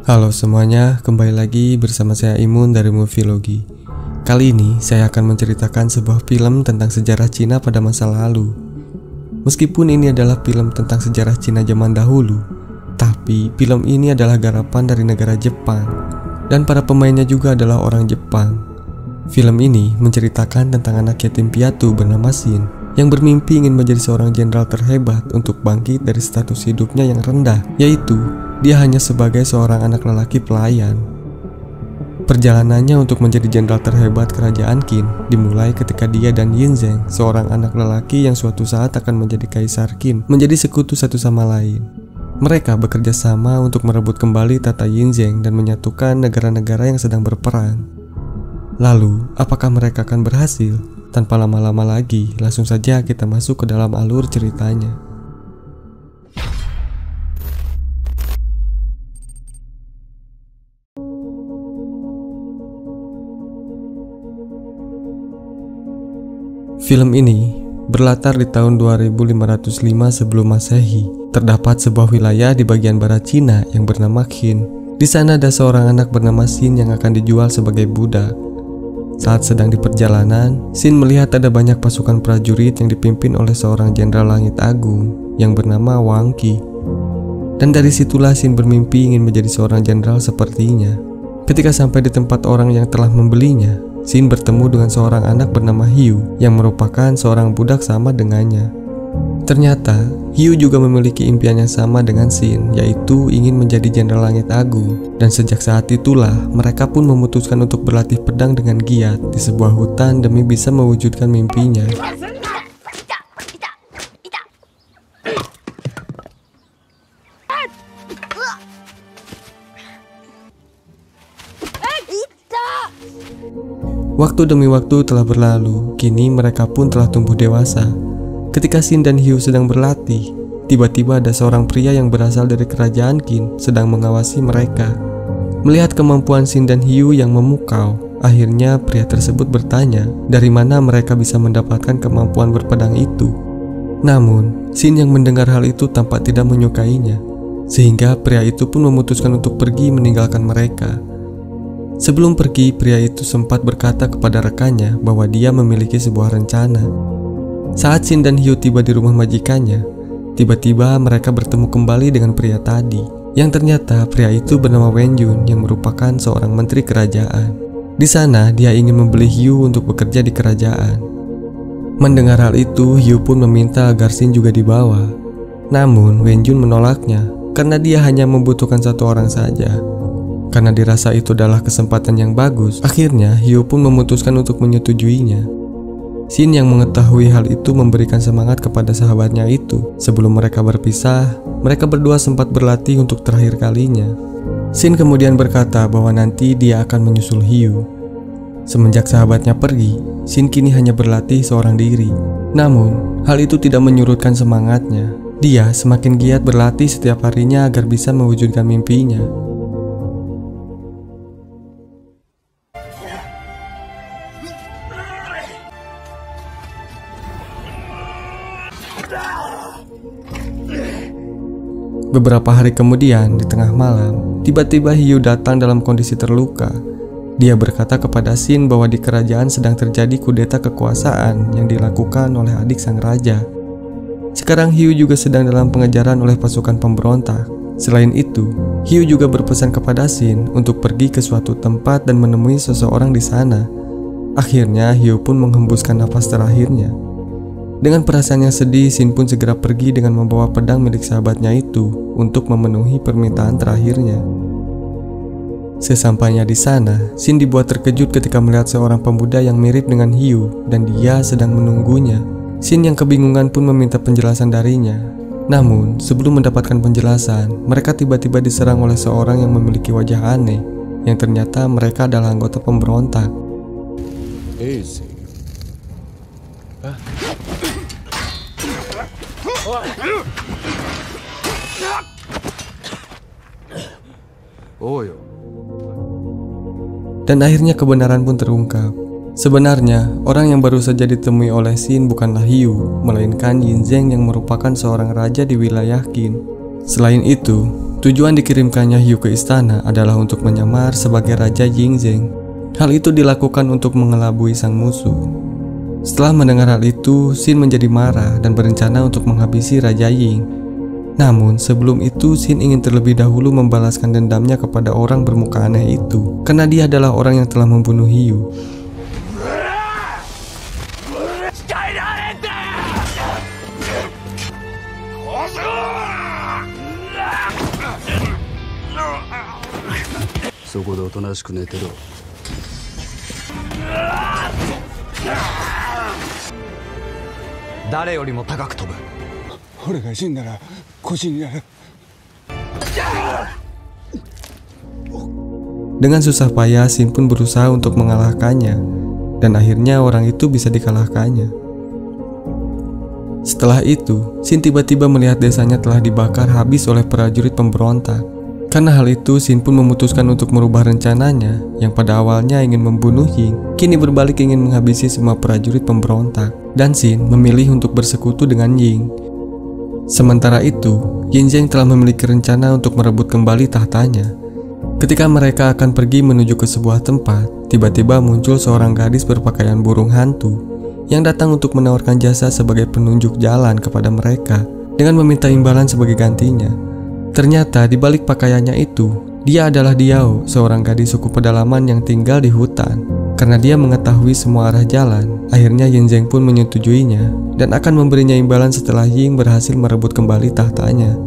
Halo semuanya, kembali lagi bersama saya Imun dari Movilogi. Kali ini saya akan menceritakan sebuah film tentang sejarah Cina pada masa lalu. Meskipun ini adalah film tentang sejarah Cina zaman dahulu, tapi film ini adalah garapan dari negara Jepang, dan para pemainnya juga adalah orang Jepang. Film ini menceritakan tentang anak yatim piatu bernama Shin yang bermimpi ingin menjadi seorang jenderal terhebat untuk bangkit dari status hidupnya yang rendah, yaitu dia hanya sebagai seorang anak lelaki pelayan. Perjalanannya untuk menjadi jenderal terhebat kerajaan Qin dimulai ketika dia dan Yinzheng, seorang anak lelaki yang suatu saat akan menjadi kaisar Qin, menjadi sekutu satu sama lain. Mereka bekerja sama untuk merebut kembali tata Yinzheng dan menyatukan negara-negara yang sedang berperang. Lalu, apakah mereka akan berhasil? Tanpa lama-lama lagi, langsung saja kita masuk ke dalam alur ceritanya. Film ini berlatar di tahun 2505 sebelum Masehi. Terdapat sebuah wilayah di bagian barat Cina yang bernama Qin. Di sana ada seorang anak bernama Shin yang akan dijual sebagai budak. Saat sedang di perjalanan, Shin melihat ada banyak pasukan prajurit yang dipimpin oleh seorang jenderal langit agung yang bernama Wang Qi. Dan dari situlah Shin bermimpi ingin menjadi seorang jenderal sepertinya. Ketika sampai di tempat orang yang telah membelinya, Shin bertemu dengan seorang anak bernama Hiu yang merupakan seorang budak sama dengannya. Ternyata, Hiu juga memiliki impian yang sama dengan Shin, yaitu ingin menjadi jenderal langit agung. Dan sejak saat itulah, mereka pun memutuskan untuk berlatih pedang dengan giat di sebuah hutan demi bisa mewujudkan mimpinya. Waktu demi waktu telah berlalu, kini mereka pun telah tumbuh dewasa. Ketika Shin dan Hiu sedang berlatih, tiba-tiba ada seorang pria yang berasal dari kerajaan Qin sedang mengawasi mereka. Melihat kemampuan Shin dan Hiu yang memukau, akhirnya pria tersebut bertanya dari mana mereka bisa mendapatkan kemampuan berpedang itu. Namun, Shin yang mendengar hal itu tampak tidak menyukainya, sehingga pria itu pun memutuskan untuk pergi meninggalkan mereka. Sebelum pergi, pria itu sempat berkata kepada rekannya bahwa dia memiliki sebuah rencana. Saat Shin dan Hiu tiba di rumah majikannya, tiba-tiba mereka bertemu kembali dengan pria tadi, yang ternyata pria itu bernama Wenjun yang merupakan seorang menteri kerajaan. Di sana, dia ingin membeli Hiu untuk bekerja di kerajaan. Mendengar hal itu, Hiu pun meminta agar Shin juga dibawa. Namun, Wenjun menolaknya karena dia hanya membutuhkan satu orang saja. Karena dirasa itu adalah kesempatan yang bagus, akhirnya Hiu pun memutuskan untuk menyetujuinya. Shin yang mengetahui hal itu memberikan semangat kepada sahabatnya itu. Sebelum mereka berpisah, mereka berdua sempat berlatih untuk terakhir kalinya. Shin kemudian berkata bahwa nanti dia akan menyusul Hiu. Semenjak sahabatnya pergi, Shin kini hanya berlatih seorang diri. Namun, hal itu tidak menyurutkan semangatnya. Dia semakin giat berlatih setiap harinya agar bisa mewujudkan mimpinya. Beberapa hari kemudian, di tengah malam, tiba-tiba Hiu datang dalam kondisi terluka. Dia berkata kepada Shin bahwa di kerajaan sedang terjadi kudeta kekuasaan yang dilakukan oleh adik sang raja. Sekarang Hiu juga sedang dalam pengejaran oleh pasukan pemberontak. Selain itu, Hiu juga berpesan kepada Shin untuk pergi ke suatu tempat dan menemui seseorang di sana. Akhirnya Hiu pun menghembuskan napas terakhirnya. Dengan perasaan yang sedih, Shin pun segera pergi dengan membawa pedang milik sahabatnya itu untuk memenuhi permintaan terakhirnya. Sesampainya di sana, Shin dibuat terkejut ketika melihat seorang pemuda yang mirip dengan Hiu dan dia sedang menunggunya. Shin yang kebingungan pun meminta penjelasan darinya. Namun, sebelum mendapatkan penjelasan, mereka tiba-tiba diserang oleh seorang yang memiliki wajah aneh, yang ternyata mereka adalah anggota pemberontak. Dan akhirnya kebenaran pun terungkap. Sebenarnya, orang yang baru saja ditemui oleh Shin bukanlah Hiu, melainkan Yinzheng yang merupakan seorang raja di wilayah Qin. Selain itu, Tujuan dikirimkannya Hugh ke istana adalah untuk menyamar sebagai Raja Yingzheng. Hal itu dilakukan untuk mengelabui sang musuh. Setelah mendengar hal itu, Xin menjadi marah dan berencana untuk menghabisi Raja Ying. Namun sebelum itu, Xin ingin terlebih dahulu membalaskan dendamnya kepada orang bermuka aneh itu, karena dia adalah orang yang telah membunuh Hugh. Dengan susah payah, Xin pun berusaha untuk mengalahkannya, dan akhirnya orang itu bisa dikalahkannya. Setelah itu, Xin tiba-tiba melihat desanya telah dibakar habis oleh prajurit pemberontak. Karena hal itu, Xin pun memutuskan untuk merubah rencananya yang pada awalnya ingin membunuh Ying, kini berbalik ingin menghabisi semua prajurit pemberontak. Dan Xin memilih untuk bersekutu dengan Ying. Sementara itu, Yingzheng telah memiliki rencana untuk merebut kembali tahtanya. Ketika mereka akan pergi menuju ke sebuah tempat, tiba-tiba muncul seorang gadis berpakaian burung hantu yang datang untuk menawarkan jasa sebagai penunjuk jalan kepada mereka dengan meminta imbalan sebagai gantinya. Ternyata di balik pakaiannya itu, dia adalah Diao, seorang gadis suku pedalaman yang tinggal di hutan. Karena dia mengetahui semua arah jalan, akhirnya Yingzheng pun menyetujuinya dan akan memberinya imbalan setelah Ying berhasil merebut kembali tahtanya.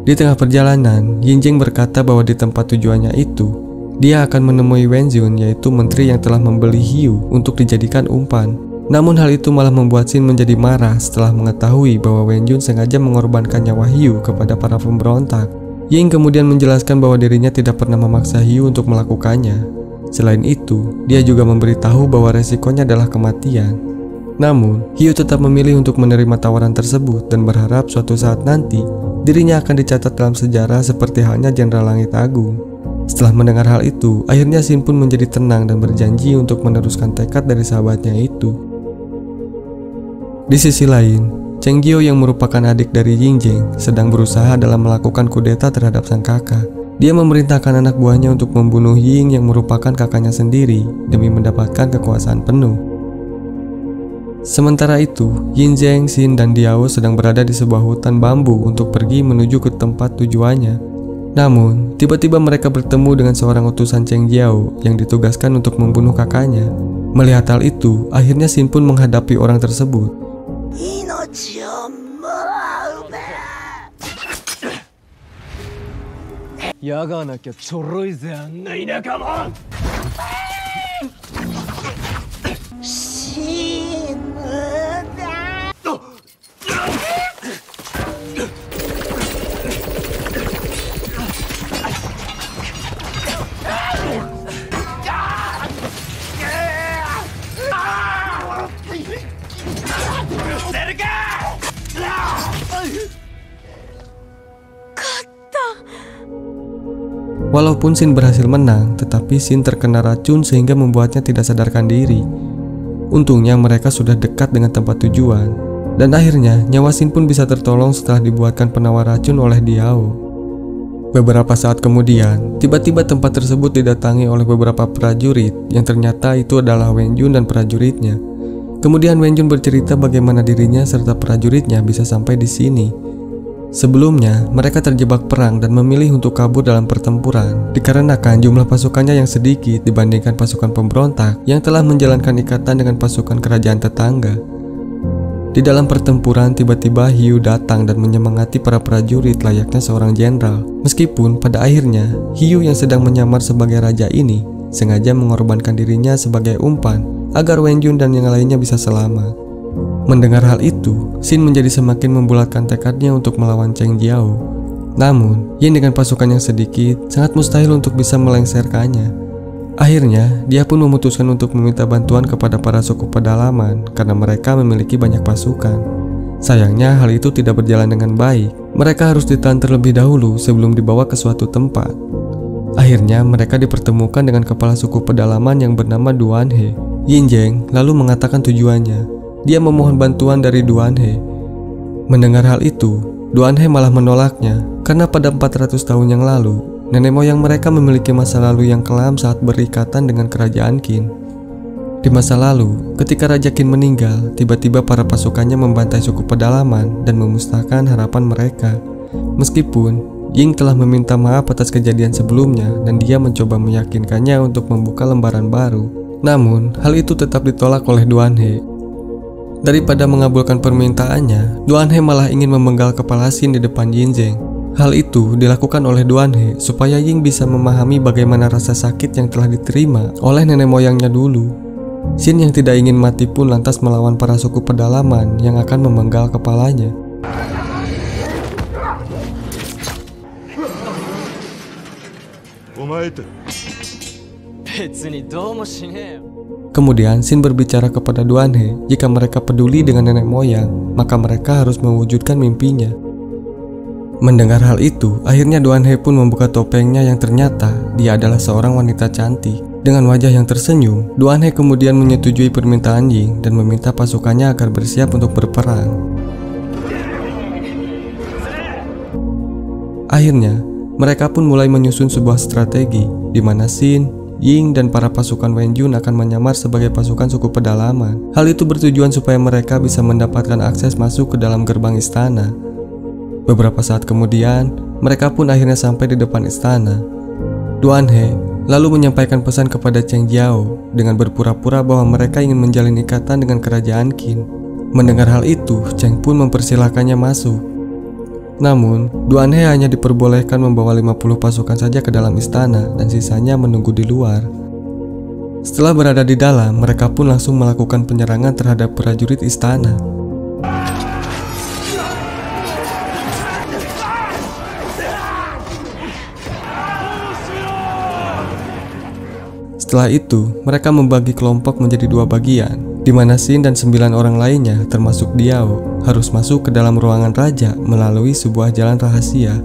Di tengah perjalanan, Yingzheng berkata bahwa di tempat tujuannya itu, dia akan menemui Wenjun, yaitu menteri yang telah membeli Hugh untuk dijadikan umpan. Namun hal itu malah membuat Xin menjadi marah setelah mengetahui bahwa Wenjun sengaja mengorbankan nyawa Hugh kepada para pemberontak. Ying kemudian menjelaskan bahwa dirinya tidak pernah memaksa Hugh untuk melakukannya. Selain itu, dia juga memberitahu bahwa resikonya adalah kematian. Namun, Hugh tetap memilih untuk menerima tawaran tersebut dan berharap suatu saat nanti dirinya akan dicatat dalam sejarah seperti halnya Jenderal Langit Agung. Setelah mendengar hal itu, akhirnya Xin pun menjadi tenang dan berjanji untuk meneruskan tekad dari sahabatnya itu. Di sisi lain, Cheng Gio yang merupakan adik dari Yingzheng sedang berusaha dalam melakukan kudeta terhadap sang kakak. Dia memerintahkan anak buahnya untuk membunuh Ying yang merupakan kakaknya sendiri demi mendapatkan kekuasaan penuh. Sementara itu, Yingzheng, Xin, dan Diao sedang berada di sebuah hutan bambu untuk pergi menuju ke tempat tujuannya. Namun, tiba-tiba mereka bertemu dengan seorang utusan Cheng Jiao yang ditugaskan untuk membunuh kakaknya. Melihat hal itu, akhirnya Xin pun menghadapi orang tersebut. Walaupun Xin berhasil menang, tetapi Xin terkena racun sehingga membuatnya tidak sadarkan diri. Untungnya mereka sudah dekat dengan tempat tujuan, dan akhirnya nyawa Xin pun bisa tertolong setelah dibuatkan penawar racun oleh Diao. Beberapa saat kemudian, tiba-tiba tempat tersebut didatangi oleh beberapa prajurit yang ternyata itu adalah Wenjun dan prajuritnya. Kemudian Wenjun bercerita bagaimana dirinya serta prajuritnya bisa sampai di sini. Sebelumnya, mereka terjebak perang dan memilih untuk kabur dalam pertempuran dikarenakan jumlah pasukannya yang sedikit dibandingkan pasukan pemberontak yang telah menjalankan ikatan dengan pasukan kerajaan tetangga. Di dalam pertempuran, tiba-tiba Hugh datang dan menyemangati para prajurit layaknya seorang jenderal. Meskipun pada akhirnya, Hugh yang sedang menyamar sebagai raja ini sengaja mengorbankan dirinya sebagai umpan agar Wenjun dan yang lainnya bisa selamat. Mendengar hal itu, Xin menjadi semakin membulatkan tekadnya untuk melawan Cheng Jiao. Namun, Yin dengan pasukan yang sedikit sangat mustahil untuk bisa melengsarkannya. Akhirnya, dia pun memutuskan untuk meminta bantuan kepada para suku pedalaman karena mereka memiliki banyak pasukan. Sayangnya, hal itu tidak berjalan dengan baik. Mereka harus ditahan terlebih dahulu sebelum dibawa ke suatu tempat. Akhirnya, mereka dipertemukan dengan kepala suku pedalaman yang bernama Duan He. Yingzheng lalu mengatakan tujuannya. Dia memohon bantuan dari Duan He. Mendengar hal itu, Duanhe malah menolaknya karena pada 400 tahun yang lalu, nenek moyang mereka memiliki masa lalu yang kelam saat berikatan dengan kerajaan Qin. Di masa lalu, ketika Raja Qin meninggal, tiba-tiba para pasukannya membantai suku pedalaman dan memusnahkan harapan mereka. Meskipun Ying telah meminta maaf atas kejadian sebelumnya dan dia mencoba meyakinkannya untuk membuka lembaran baru, namun hal itu tetap ditolak oleh Duanhe. Daripada mengabulkan permintaannya, Duanhe malah ingin memenggal kepala Xin di depan Yinzheng. Hal itu dilakukan oleh Duanhe supaya Ying bisa memahami bagaimana rasa sakit yang telah diterima oleh nenek moyangnya dulu. Xin yang tidak ingin mati pun lantas melawan para suku pedalaman yang akan memenggal kepalanya. Kemudian Xin berbicara kepada Duanhe, jika mereka peduli dengan nenek moyang, maka mereka harus mewujudkan mimpinya. Mendengar hal itu, akhirnya Duanhe pun membuka topengnya yang ternyata dia adalah seorang wanita cantik. Dengan wajah yang tersenyum, Duanhe kemudian menyetujui permintaan Ying dan meminta pasukannya agar bersiap untuk berperang. Akhirnya, mereka pun mulai menyusun sebuah strategi di mana Xin, Ying, dan para pasukan Wenjun akan menyamar sebagai pasukan suku pedalaman. Hal itu bertujuan supaya mereka bisa mendapatkan akses masuk ke dalam gerbang istana. Beberapa saat kemudian, mereka pun akhirnya sampai di depan istana. Duanhe lalu menyampaikan pesan kepada Cheng Jiao dengan berpura-pura bahwa mereka ingin menjalin ikatan dengan kerajaan Qin. Mendengar hal itu, Cheng pun mempersilahkannya masuk. Namun, Duanhe hanya diperbolehkan membawa 50 pasukan saja ke dalam istana dan sisanya menunggu di luar. Setelah berada di dalam, mereka pun langsung melakukan penyerangan terhadap prajurit istana. Setelah itu, mereka membagi kelompok menjadi 2 bagian, di mana Xin dan 9 orang lainnya, termasuk Diao, harus masuk ke dalam ruangan raja melalui sebuah jalan rahasia.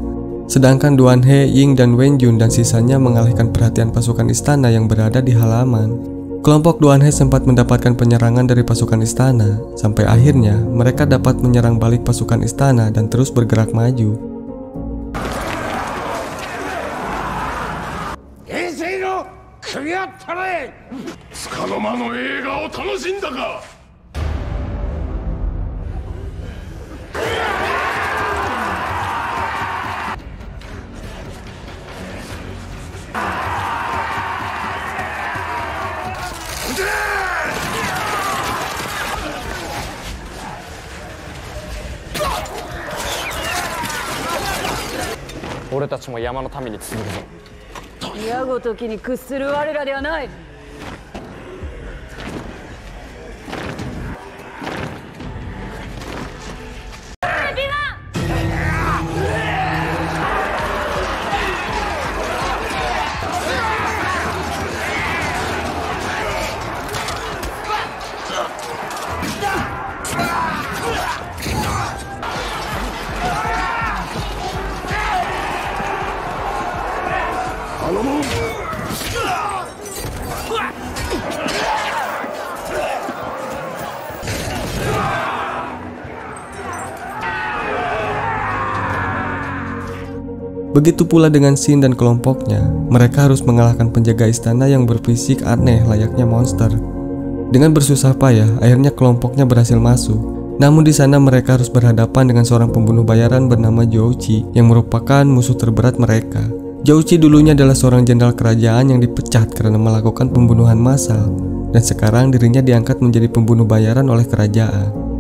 Sedangkan Duanhe, Ying, dan Wenjun dan sisanya mengalihkan perhatian pasukan istana yang berada di halaman. Kelompok Duanhe sempat mendapatkan penyerangan dari pasukan istana, sampai akhirnya mereka dapat menyerang balik pasukan istana dan terus bergerak maju. Begitu pula dengan Xin dan kelompoknya, mereka harus mengalahkan penjaga istana yang berfisik aneh layaknya monster. Dengan bersusah payah, akhirnya kelompoknya berhasil masuk. Namun di sana mereka harus berhadapan dengan seorang pembunuh bayaran bernama Zhou Qi yang merupakan musuh terberat mereka. Zhou Qi dulunya adalah seorang jenderal kerajaan yang dipecat karena melakukan pembunuhan massal, dan sekarang dirinya diangkat menjadi pembunuh bayaran oleh kerajaan.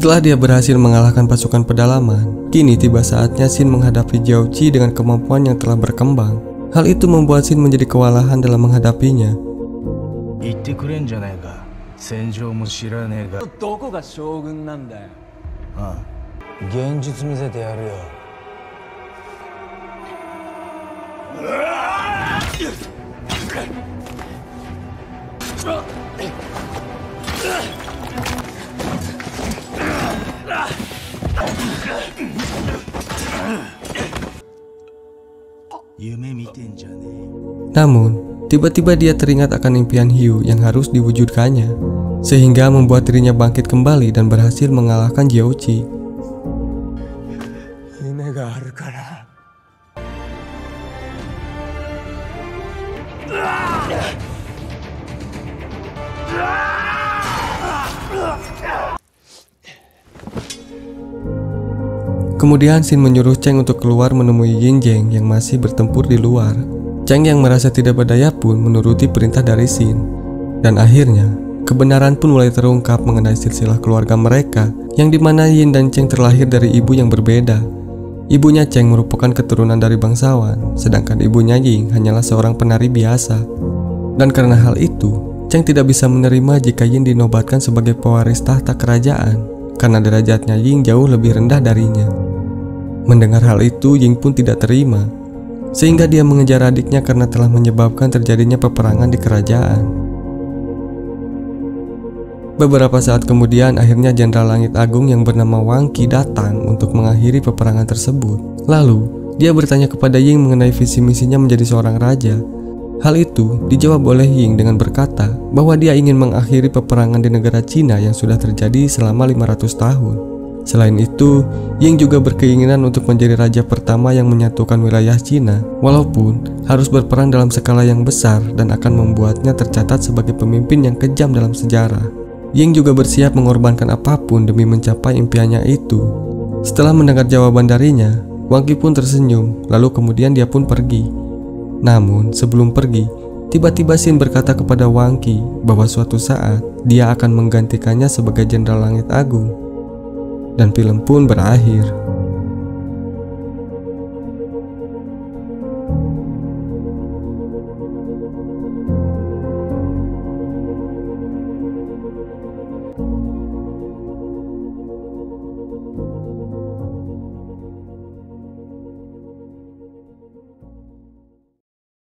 Setelah dia berhasil mengalahkan pasukan pedalaman, kini tiba saatnya Shin menghadapi Jiao Qi dengan kemampuan yang telah berkembang. Hal itu membuat Shin menjadi kewalahan dalam menghadapinya. Namun, tiba-tiba dia teringat akan impian Hyu yang harus diwujudkannya, sehingga membuat dirinya bangkit kembali dan berhasil mengalahkan Jiao Qi. Kemudian Shin menyuruh Cheng untuk keluar menemui Yin Zheng yang masih bertempur di luar. Cheng yang merasa tidak berdaya pun menuruti perintah dari Shin. Dan akhirnya, kebenaran pun mulai terungkap mengenai silsilah keluarga mereka, yang dimana Yin dan Cheng terlahir dari ibu yang berbeda. Ibunya Cheng merupakan keturunan dari bangsawan, sedangkan ibunya Ying hanyalah seorang penari biasa. Dan karena hal itu, Cheng tidak bisa menerima jika Yin dinobatkan sebagai pewaris tahta kerajaan, karena derajatnya Ying jauh lebih rendah darinya. Mendengar hal itu, Ying pun tidak terima, sehingga dia mengejar adiknya karena telah menyebabkan terjadinya peperangan di kerajaan. Beberapa saat kemudian, akhirnya Jenderal Langit Agung yang bernama Wang Qi datang untuk mengakhiri peperangan tersebut. Lalu, dia bertanya kepada Ying mengenai visi misinya menjadi seorang raja. Hal itu dijawab oleh Ying dengan berkata bahwa dia ingin mengakhiri peperangan di negara Cina yang sudah terjadi selama 500 tahun. Selain itu, Ying juga berkeinginan untuk menjadi raja pertama yang menyatukan wilayah Cina, walaupun harus berperang dalam skala yang besar dan akan membuatnya tercatat sebagai pemimpin yang kejam dalam sejarah. Ying juga bersiap mengorbankan apapun demi mencapai impiannya itu. Setelah mendengar jawaban darinya, Wang Qi pun tersenyum, lalu kemudian dia pun pergi. Namun, sebelum pergi, tiba-tiba Shin berkata kepada Wang Qi bahwa suatu saat dia akan menggantikannya sebagai Jenderal Langit Agung. Dan film pun berakhir.